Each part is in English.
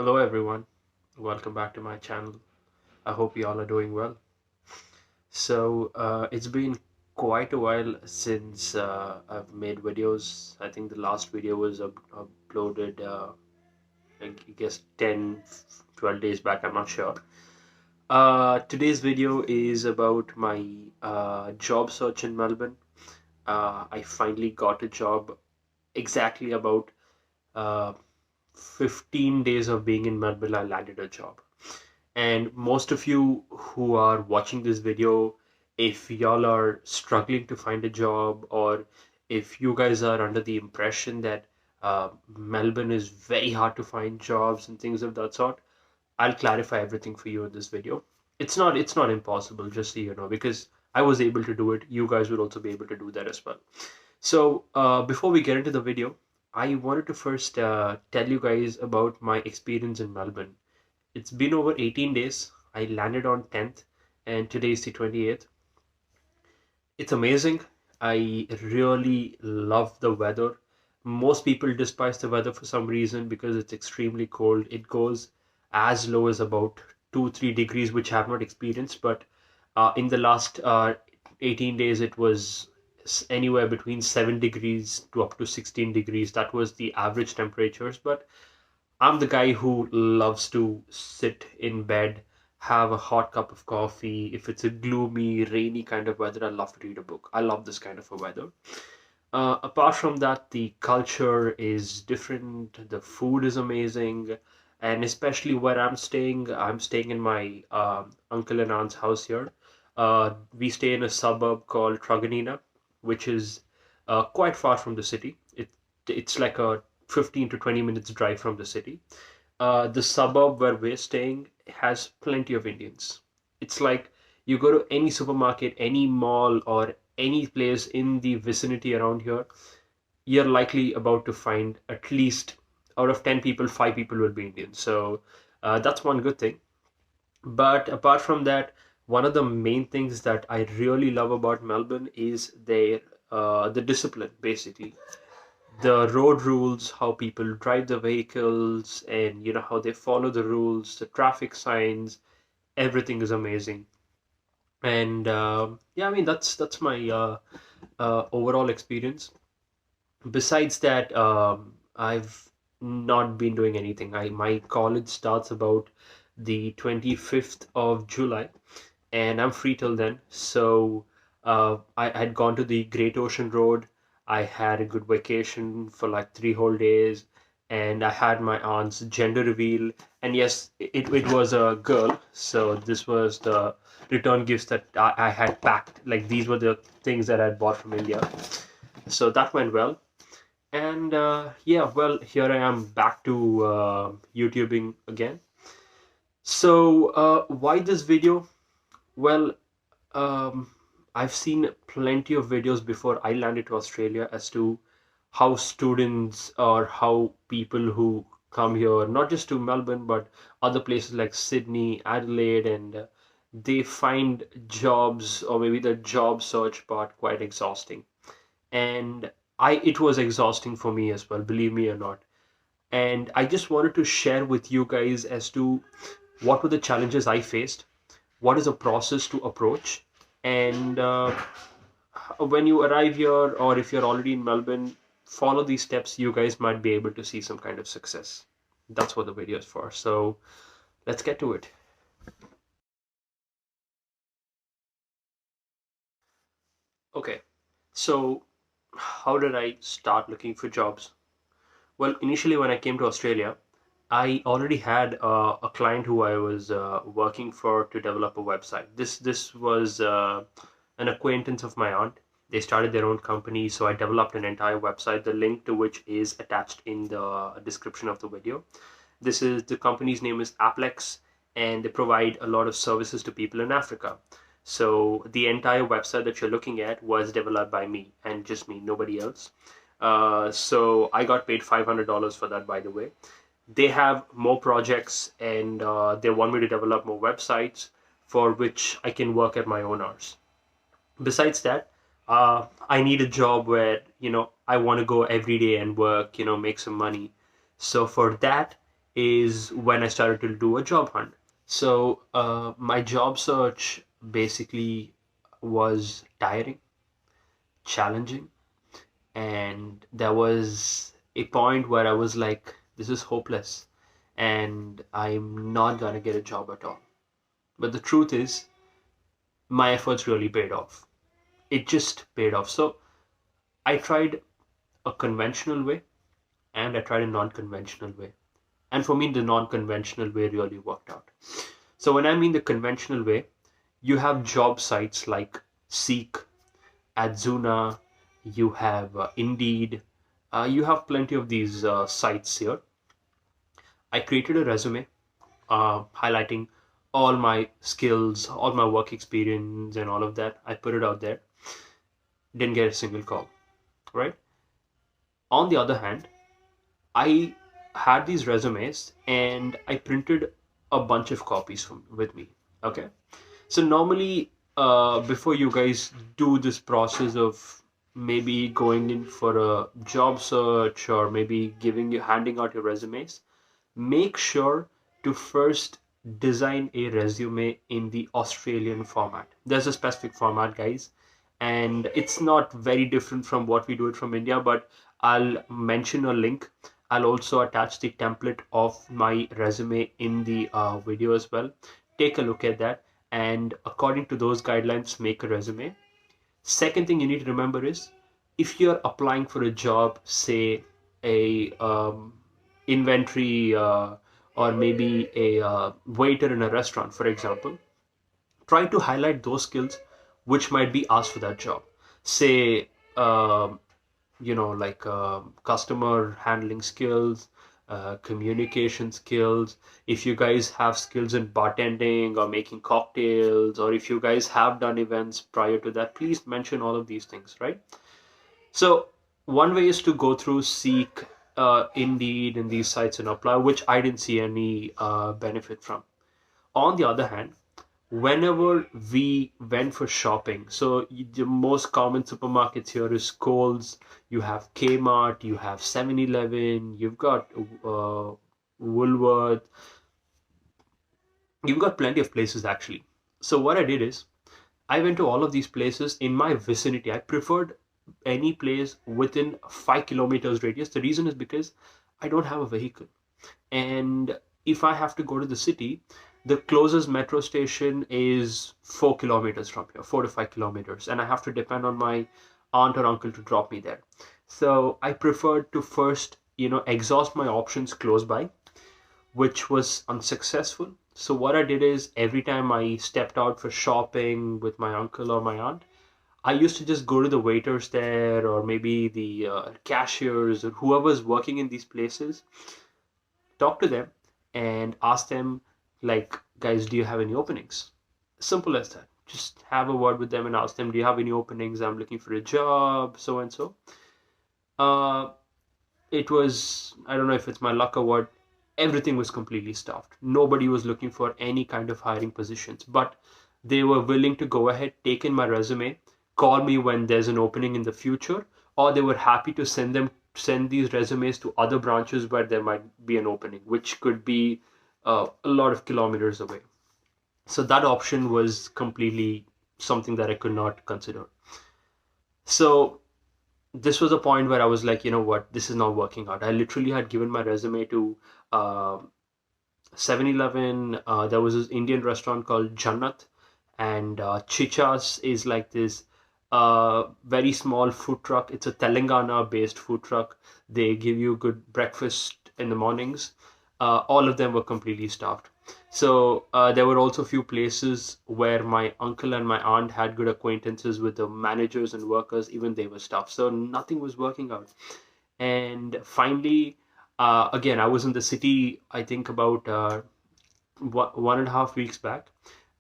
Hello everyone, welcome back to my channel. I hope you all are doing well. It's been quite a while since I've made videos. I think the last video was uploaded, I guess 10, 12 days back, I'm not sure. Today's video is about my job search in Melbourne. I finally got a job exactly about uh, 15 days of being in Melbourne. I landed a job. And most of you who are watching this video, if y'all are struggling to find a job, or if you guys are under the impression that Melbourne is very hard to find jobs and things of that sort, I'll clarify everything for you in this video. It's not impossible, just so you know, because I was able to do it. You guys will also be able to do that as well. Before we get into the video, I wanted to first tell you guys about my experience in Melbourne. It's been over 18 days. I landed on 10th and today is the 28th. It's amazing. I really love the weather. Most people despise the weather for some reason because it's extremely cold. It goes as low as about 2-3 degrees, which I have not experienced, but in the last 18 days, it was anywhere between 7 degrees to up to 16 degrees. That was the average temperatures, but I'm the guy who loves to sit in bed, have a hot cup of coffee. If it's a gloomy, rainy kind of weather, I love to read a book. I love this kind of a weather. Apart from that, the culture is different, the food is amazing, and especially where I'm staying in my uncle and aunt's house here. We stay in a suburb called Truganina, which is quite far from the city. It's like a 15 to 20 minutes drive from the city. The suburb where we're staying has plenty of Indians. It's like you go to any supermarket, any mall, or any place in the vicinity around here, you're likely about to find at least out of 10 people, 5 people will be Indian. So that's one good thing. But apart from that, one of the main things that I really love about Melbourne is the discipline, basically the road rules, how people drive the vehicles, and how they follow the rules, the traffic signs, everything is amazing. And yeah, I mean that's my overall experience. Besides that, I've not been doing anything. I My college starts about the 25th of July, and I'm free till then. So I had gone to the Great Ocean Road. I had a good vacation for like 3 whole days, and I had my aunt's gender reveal. And yes, it was a girl. So this was the return gifts that I had packed. Like these were the things that I had bought from India. So that went well. And yeah, well, here I am back to YouTubing again. So why this video? Well, um, I've seen plenty of videos before I landed to Australia as to how students or how people who come here, not just to Melbourne, but other places like Sydney, Adelaide, and they find jobs or maybe the job search part quite exhausting. And it was exhausting for me as well, believe me or not. And I just wanted to share with you guys as to what were the challenges I faced, what is a process to approach, and when you arrive here or if you're already in Melbourne, follow these steps. You guys might be able to see some kind of success. That's what the video is for. So let's get to it. Okay, so how did I start looking for jobs? Well, initially when I came to Australia, I already had a client who I was working for to develop a website. This was an acquaintance of my aunt. They started their own company, so I developed an entire website, the link to which is attached in the description of the video. The company's name is Applex, and they provide a lot of services to people in Africa. So the entire website that you're looking at was developed by me and just me, nobody else. So I got paid $500 for that, by the way. They have more projects, and they want me to develop more websites for which I can work at my own hours. Besides that, I need a job where I want to go every day and work, make some money. So for that, is when I started to do a job hunt. So my job search basically was tiring, challenging, and there was a point where I was like, this is hopeless and I'm not gonna get a job at all. But the truth is, my efforts really paid off. It just paid off. So I tried a conventional way and I tried a non-conventional way. And for me, the non-conventional way really worked out. So when I mean the conventional way, you have job sites like Seek, Adzuna, you have Indeed, you have plenty of these sites here. I created a resume highlighting all my skills, all my work experience, and all of that. I put it out there. Didn't get a single call, right? On the other hand, I had these resumes and I printed a bunch of copies with me. Okay. So normally, before you guys do this process of maybe going in for a job search or maybe handing out your resumes, make sure to first design a resume in the Australian format. There's a specific format, guys, and it's not very different from what we do it from India, but I'll mention a link. I'll also attach the template of my resume in the video as well. Take a look at that, and according to those guidelines, make a resume. Second thing you need to remember is, if you're applying for a job, say a inventory or maybe a waiter in a restaurant, for example, try to highlight those skills which might be asked for that job. Say, like customer handling skills, communication skills. If you guys have skills in bartending or making cocktails, or if you guys have done events prior to that, please mention all of these things, right? So one way is to go through Seek, Indeed, and these sites and apply, which I didn't see any benefit from. On the other hand, whenever we went for shopping, so the most common supermarkets here is Coles, you have Kmart, you have 7-Eleven, you've got Woolworth, you've got plenty of places actually. So what I did is, I went to all of these places in my vicinity. I preferred any place within 5 kilometers radius. The reason is because I don't have a vehicle, and if I have to go to the city, the closest metro station is 4 kilometers from here, 4 to 5 kilometers, and I have to depend on my aunt or uncle to drop me there. So I preferred to first, exhaust my options close by, which was unsuccessful. So what I did is, every time I stepped out for shopping with my uncle or my aunt, I used to just go to the waiters there, or maybe the cashiers or whoever's working in these places, talk to them and ask them, like, guys, do you have any openings? Simple as that. Just have a word with them and ask them, do you have any openings? I'm looking for a job, so and so. It was, I don't know if it's my luck or what, everything was completely stuffed. Nobody was looking for any kind of hiring positions, but they were willing to go ahead, take in my resume, call me when there's an opening in the future, or they were happy to send these resumes to other branches where there might be an opening, which could be a lot of kilometers away. So that option was completely something that I could not consider. So this was a point where I was like, you know what, this is not working out. I literally had given my resume to 7-Eleven. There was this Indian restaurant called Jannat, and Chichas is like this very small food truck. It's a Telangana based food truck. They give you good breakfast in the mornings. All of them were completely staffed. So there were also a few places where my uncle and my aunt had good acquaintances with the managers and workers. Even they were staffed. So nothing was working out. And finally, again, I was in the city, I think about 1.5 weeks back.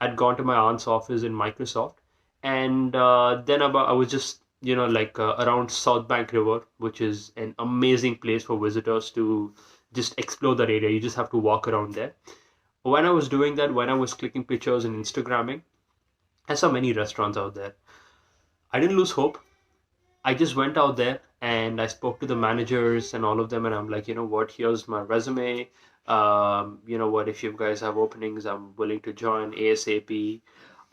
I'd gone to my aunt's office in Microsoft, and then I was just around South Bank River, which is an amazing place for visitors to just explore that area. You just have to walk around there. When I was doing that, when I was clicking pictures and Instagramming, I saw many restaurants out there. I didn't lose hope. I just went out there and I spoke to the managers and all of them, and I'm like, you know what, here's my resume. You know what, if you guys have openings, I'm willing to join ASAP.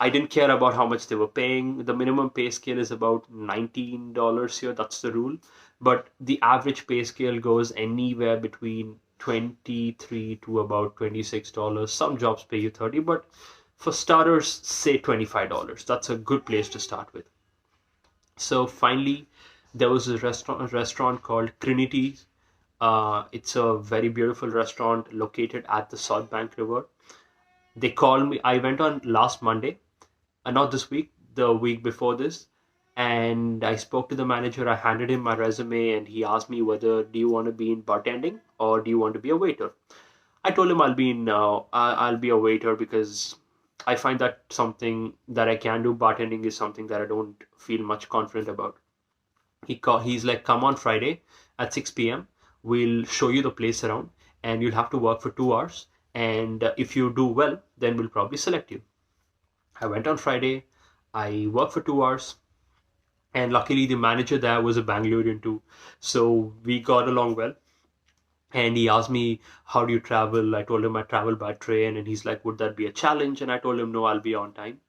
I didn't care about how much they were paying. The minimum pay scale is about $19 here. That's the rule. But the average pay scale goes anywhere between 23 to about $26. Some jobs pay you 30, but for starters, say $25. That's a good place to start with. So finally, there was a restaurant called Trinity. It's a very beautiful restaurant located at the South Bank River. They called me. I went on last Monday, not this week, the week before this, and I spoke to the manager. I handed him my resume, and he asked me whether do you want to be in bartending or do you want to be a waiter. I told him I'll be a waiter because I find that something that I can do. Bartending is something that I don't feel much confident about. He's like, come on Friday at 6 p.m. We'll show you the place around, and you'll have to work for 2 hours. And if you do well, then we'll probably select you. I went on Friday. I worked for 2 hours, and luckily the manager there was a Bangalorean too, so we got along well. And he asked me, how do you travel? I told him I travel by train, and he's like, would that be a challenge? And I told him, no, I'll be on time.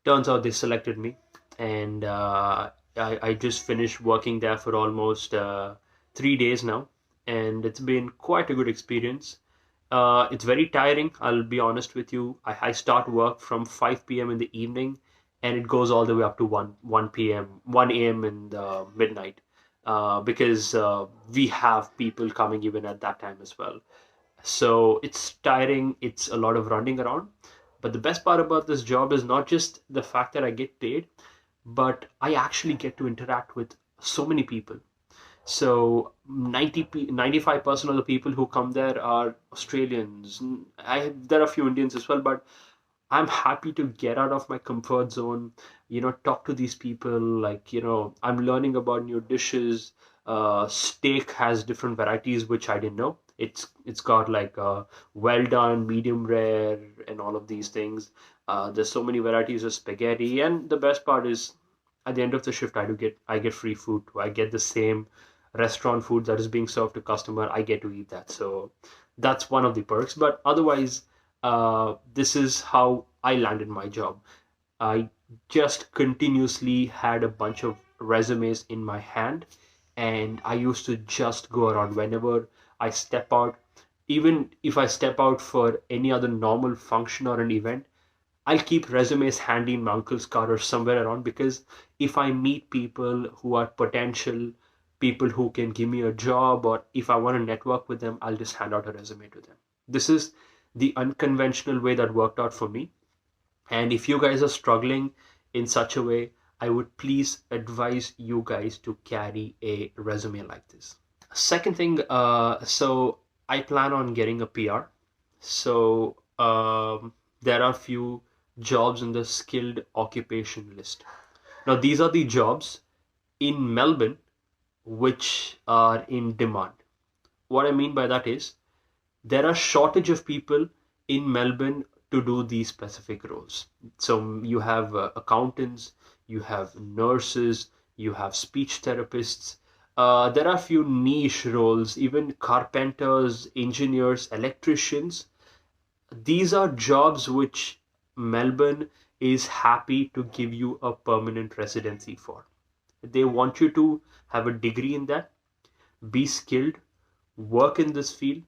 Turns out they selected me, and I just finished working there for almost 3 days now, and it's been quite a good experience. It's very tiring, I'll be honest with you. I start work from 5 p.m. in the evening, and it goes all the way up to 1 p.m., 1 a.m. in the midnight, because we have people coming even at that time as well. So it's tiring, it's a lot of running around. But the best part about this job is not just the fact that I get paid, but I actually get to interact with so many people. So 95% of the people who come there are Australians. There are a few Indians as well, but I'm happy to get out of my comfort zone, talk to these people. Like, I'm learning about new dishes. Steak has different varieties, which I didn't know. It's got like well done, medium rare, and all of these things. There's so many varieties of spaghetti, and the best part is, at the end of the shift, I get free food too. I get the same restaurant food that is being served to customer. I get to eat that. So that's one of the perks. But otherwise, this is how I landed my job. I just continuously had a bunch of resumes in my hand, and I used to just go around whenever I step out. Even if I step out for any other normal function or an event, I'll keep resumes handy in my uncle's car or somewhere around, because if I meet people who are potential people who can give me a job, or if I want to network with them, I'll just hand out a resume to them. This is the unconventional way that worked out for me. And if you guys are struggling in such a way, I would please advise you guys to carry a resume like this. Second thing, so I plan on getting a PR. So there are few jobs in the skilled occupation list. Now, these are the jobs in Melbourne which are in demand. What I mean by that is, there are shortage of people in Melbourne to do these specific roles. So you have accountants, you have nurses, you have speech therapists. There are a few niche roles, even carpenters, engineers, electricians. These are jobs which Melbourne is happy to give you a permanent residency for. They want you to have a degree in that, be skilled, work in this field.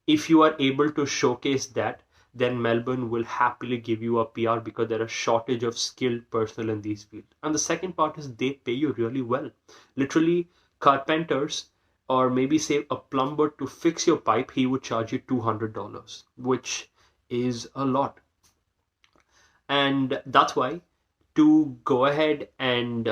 If you are able to showcase that, then Melbourne will happily give you a PR, because there are shortage of skilled personnel in these fields. And the second part is, they pay you really well. Literally, carpenters, or maybe say a plumber, to fix your pipe, he would charge you $200, which is a lot. And that's why, to go ahead and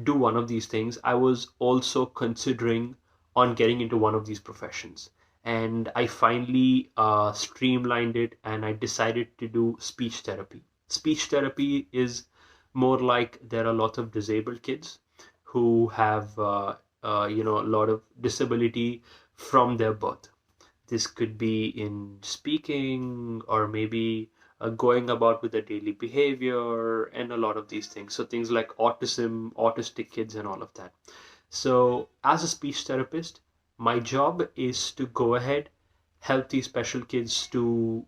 do one of these things, I was also considering on getting into one of these professions. And I finally streamlined it, and I decided to do speech therapy. Speech therapy is more like, there are lots of disabled kids who have a lot of disability from their birth. This could be in speaking, or maybe going about with their daily behavior, and a lot of these things. So things like autism, autistic kids, and all of that. So as a speech therapist, my job is to go ahead help these special kids to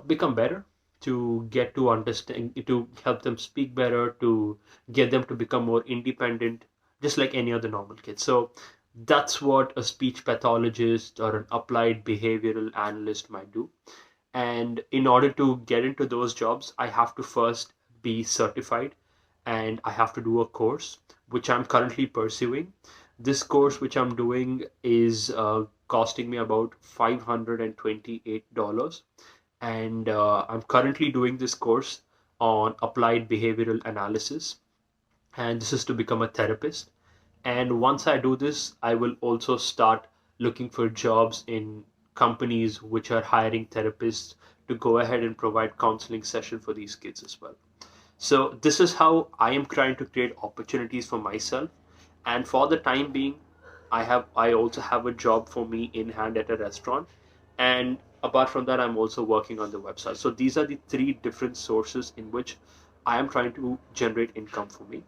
become better, to get to understand, to help them speak better, to get them to become more independent, just like any other normal kid. So that's what a speech pathologist or an applied behavioral analyst might do. And in order to get into those jobs, I have to first be certified, and I have to do a course which I'm currently pursuing. This course which I'm doing is costing me about $528, and I'm currently doing this course on applied behavioral analysis, and this is to become a therapist. And once I do this, I will also start looking for jobs in companies which are hiring therapists to go ahead and provide counseling session for these kids as well. So this is how I am trying to create opportunities for myself. And for the time being, I also have a job for me in hand at a restaurant. And apart from that, I'm also working on the website. So these are the three different sources in which I am trying to generate income for me.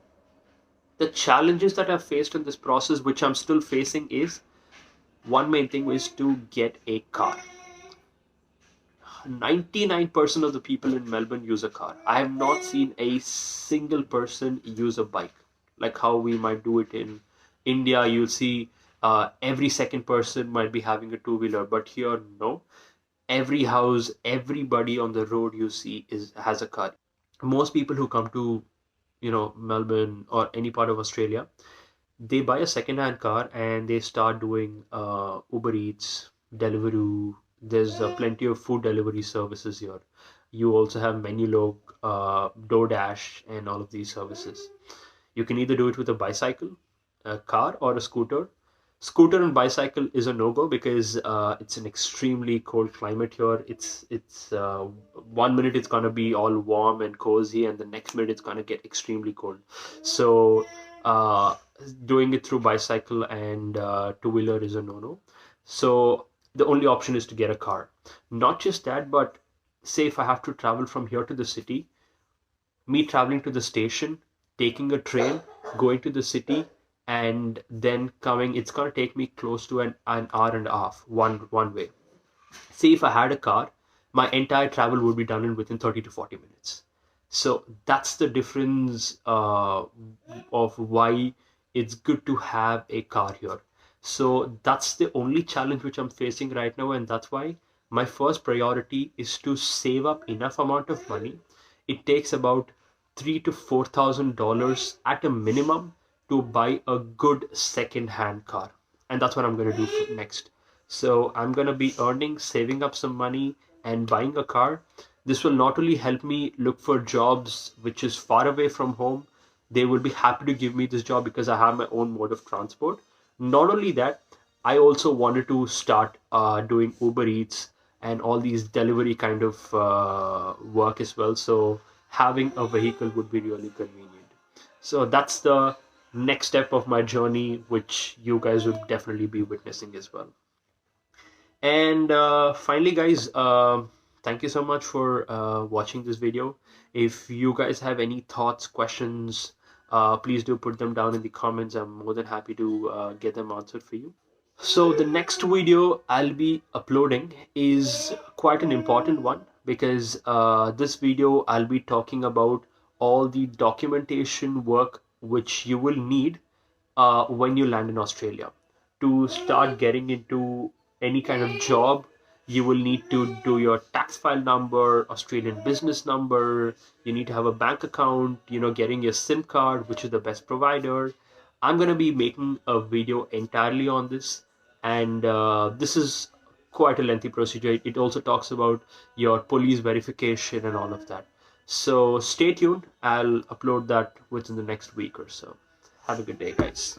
The challenges that I've faced in this process, which I'm still facing, is one main thing is to get a car. 99% of the people in Melbourne use a car. I have not seen a single person use a bike, like how we might do it in India. You'll see every second person might be having a two-wheeler, but here, no. Every house, everybody on the road you see has a car. Most people who come to Melbourne or any part of Australia, they buy a second-hand car and they start doing Uber Eats, Deliveroo. There's plenty of food delivery services here. You also have Menulog, DoorDash, and all of these services. You can either do it with a bicycle, a car, or a scooter. Scooter and bicycle is a no-go because it's an extremely cold climate here. It's 1 minute it's gonna be all warm and cozy, and the next minute it's gonna get extremely cold. So doing it through bicycle and two-wheeler is a no-no. So the only option is to get a car. Not just that, but say if I have to travel from here to the city, me traveling to the station, taking a train, going to the city, and then coming, it's gonna take me close to an hour and a half one way. Say if I had a car, my entire travel would be done in within 30 to 40 minutes. So that's the difference of why it's good to have a car here. So that's the only challenge which I'm facing right now, and that's why my first priority is to save up enough amount of money. It takes about $3,000 to $4,000 at a minimum to buy a good second-hand car, and that's what I'm going to do next. So I'm going to be earning, saving up some money, and buying a car. This will not only help me look for jobs which is far away from home. They will be happy to give me this job because I have my own mode of transport. Not only that, I also wanted to start doing Uber Eats and all these delivery kind of work as well. So having a vehicle would be really convenient. So that's the next step of my journey, which you guys would definitely be witnessing as well. And finally, guys, thank you so much for watching this video. If you guys have any thoughts, questions, please do put them down in the comments. I'm more than happy to get them answered for you. So the next video I'll be uploading is quite an important one because this video I'll be talking about all the documentation work which you will need when you land in Australia. To start getting into any kind of job, you will need to do your tax file number, Australian business number, you need to have a bank account, getting your SIM card, which is the best provider. I'm going to be making a video entirely on this, and this is quite a lengthy procedure. It also talks about your police verification and all of that. So stay tuned. I'll upload that within the next week or so. Have a good day, guys.